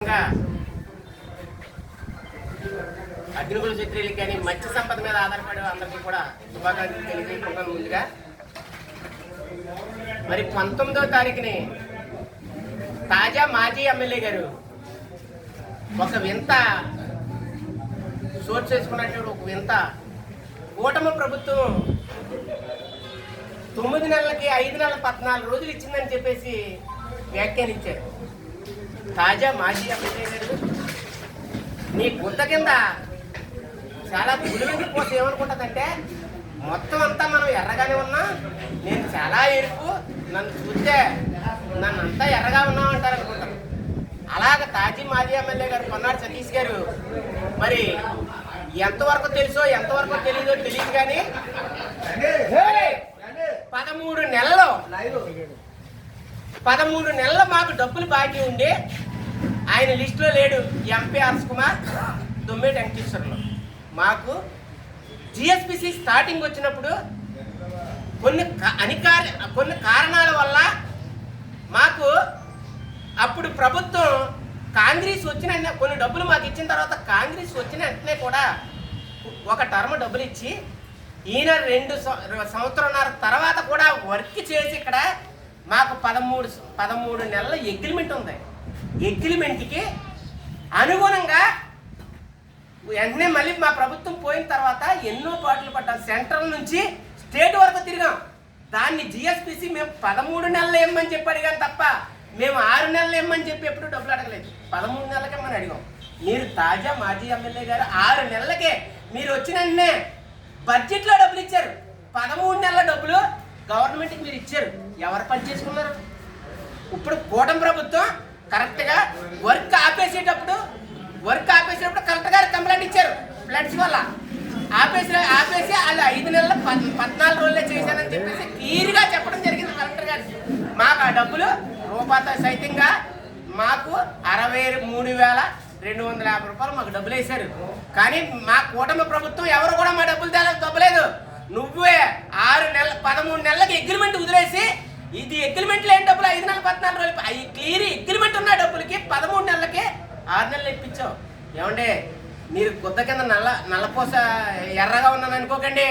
ముఖ్యంగా అగ్నికుల క్షత్రియులకి కానీ మత్స్య సంపద మీద ఆధారపడే అందరికీ కూడా శుభాకాంక్షలు తెలియజేసుకుంటాను. ముందుగా మరి 19వ తారీఖుని తాజా మాజీ ఎమ్మెల్యే గారు ఒక వింత చోటు చేసుకున్నట్టు ఒక వింత కూటమి ప్రభుత్వం 9 నెలలకి 5 నెలల 14 రోజులు ఇచ్చిందని చెప్పేసి వ్యాఖ్యానించారు. తాజా మాజీ ఎమ్మెల్యే గారు నీ గుద్ద కింద చాలా గుడివిండి పోతే ఏమనుకుంటుందంటే మొత్తం అంతా మనం ఎర్రగానే ఉన్నా, నేను చాలా ఎరుపు, నన్ను చూస్తే నన్ను అంతా ఎర్రగా ఉన్నాం అంటారు అనుకుంటారు. అలాగ తాజీ మాజీ ఎమ్మెల్యే గారు పొన్నాడు సతీష్ గారు మరి ఎంతవరకు తెలుసో ఎంతవరకు తెలియదో తెలియదు కానీ 13 నెలలు మాకు డబ్బులు బాకీ ఉండి ఆయన లిస్టులో లేడు. ఎంపీ హర్ష్ కుమార్, దొమ్మేటి వెంకటేశ్వర్లు మాకు జిఎస్పిసి స్టార్టింగ్ వచ్చినప్పుడు కొన్ని కారణాల వల్ల మాకు అప్పుడు ప్రభుత్వం కాంగ్రెస్ వచ్చిన కొన్ని డబ్బులు మాకు ఇచ్చిన తర్వాత కాంగ్రెస్ వచ్చిన వెంటనే కూడా ఒక టర్మ్ డబ్బులు ఇచ్చి ఈయన 2 సంవత్సరాల తర్వాత కూడా వర్క్ చేసి ఇక్కడ మాకు 13 నెలల అగ్రిమెంట్ ఉంది. అగ్రిమెంట్కి అనుగుణంగా వెంటనే మళ్ళీ మా ప్రభుత్వం పోయిన తర్వాత ఎన్నో పాటలు పడ్డాం. సెంట్రల్ నుంచి స్టేట్ వరకు తిరిగాం. దాన్ని జిఎస్పిసి మేము 13 నెలలు ఇమ్మని చెప్పి అడిగాం తప్ప మేము 6 నెలలు ఇమ్మని చెప్పి ఎప్పుడు డబ్బులు అడగలేదు. 13 నెలలకే మనం అడిగాం. మీరు తాజా మాజీ ఎమ్మెల్యే గారు 6 నెలలకే మీరు వచ్చిన వెంటనే బడ్జెట్లో డబ్బులు ఇచ్చారు. 13 నెలల డబ్బులు గవర్నమెంట్కి మీరు ఇచ్చారు. ఎవరు పని చేసుకున్నారు? ఇప్పుడు కూటమి ప్రభుత్వం కరెక్ట్గా వర్క్ ఆపేసి కలెక్టర్ గారు కంప్లైంట్ ఇచ్చారు. ఫ్లడ్స్ వల్ల ఆపేసి వాళ్ళు 5 నెలల 14 రోజులే చేశానని చెప్పేసి క్లియర్గా చెప్పడం జరిగింది కలెక్టర్ గారు. మాకు ఆ డబ్బులు రూపాయలతో సైతంగా మాకు 63,250 రూపాయలు మాకు డబ్బులు వేశారు. కానీ మా కూటమి ప్రభుత్వం ఎవరు కూడా మా డబ్బులు తప్పలేదు. నువ్వే 13 నెలలకి అగ్రిమెంట్ వదిలేసి ఇది అగ్రిమెంట్ లేని డబ్బులు 5 నెలల 14 రోజులు అవి క్లియర్ అగ్రిమెంట్ ఉన్న డబ్బులకి 13 నెలలకి 6 నెలలు ఇప్పించావు. ఏమండి మీరు గుద్ద కింద నల్లపూస ఎర్రగా ఉన్నాను అనుకోకండి.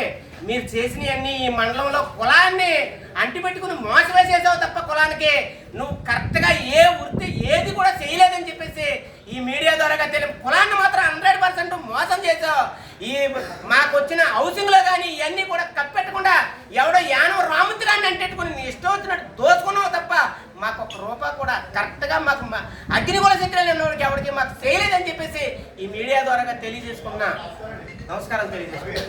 మీరు చేసినవన్నీ ఈ మండలంలో కులాన్ని అంటిపెట్టుకుని మోసం వేసేసావు తప్ప కులానికి నువ్వు కరెక్ట్గా ఏ వృత్తి ఏది కూడా చేయలేదని చెప్పేసి ఈ మీడియా ద్వారా తెలియదు. కులాన్ని మాత్రం 100% మోసం చేసావు. ఈ మాకు వచ్చిన హౌసింగ్లో కానీ ఇవన్నీ కూడా కప్పెట్టకుండా ఎవడో యానవ రాముద్రాన్ని అంటెట్టుకుని నీ ఇష్టం వచ్చినట్టు దోచుకున్నావు తప్ప మాకు 1 రూపాయి కూడా కరెక్ట్గా మాకు అగ్నికుల క్షత్రియులు ఉన్నవాడికి ఎవరికి మాకు చేయలేదని చెప్పేసి ఈ మీడియా ద్వారా తెలియజేసుకున్నా. నమస్కారం తెలియజేసుకున్నా.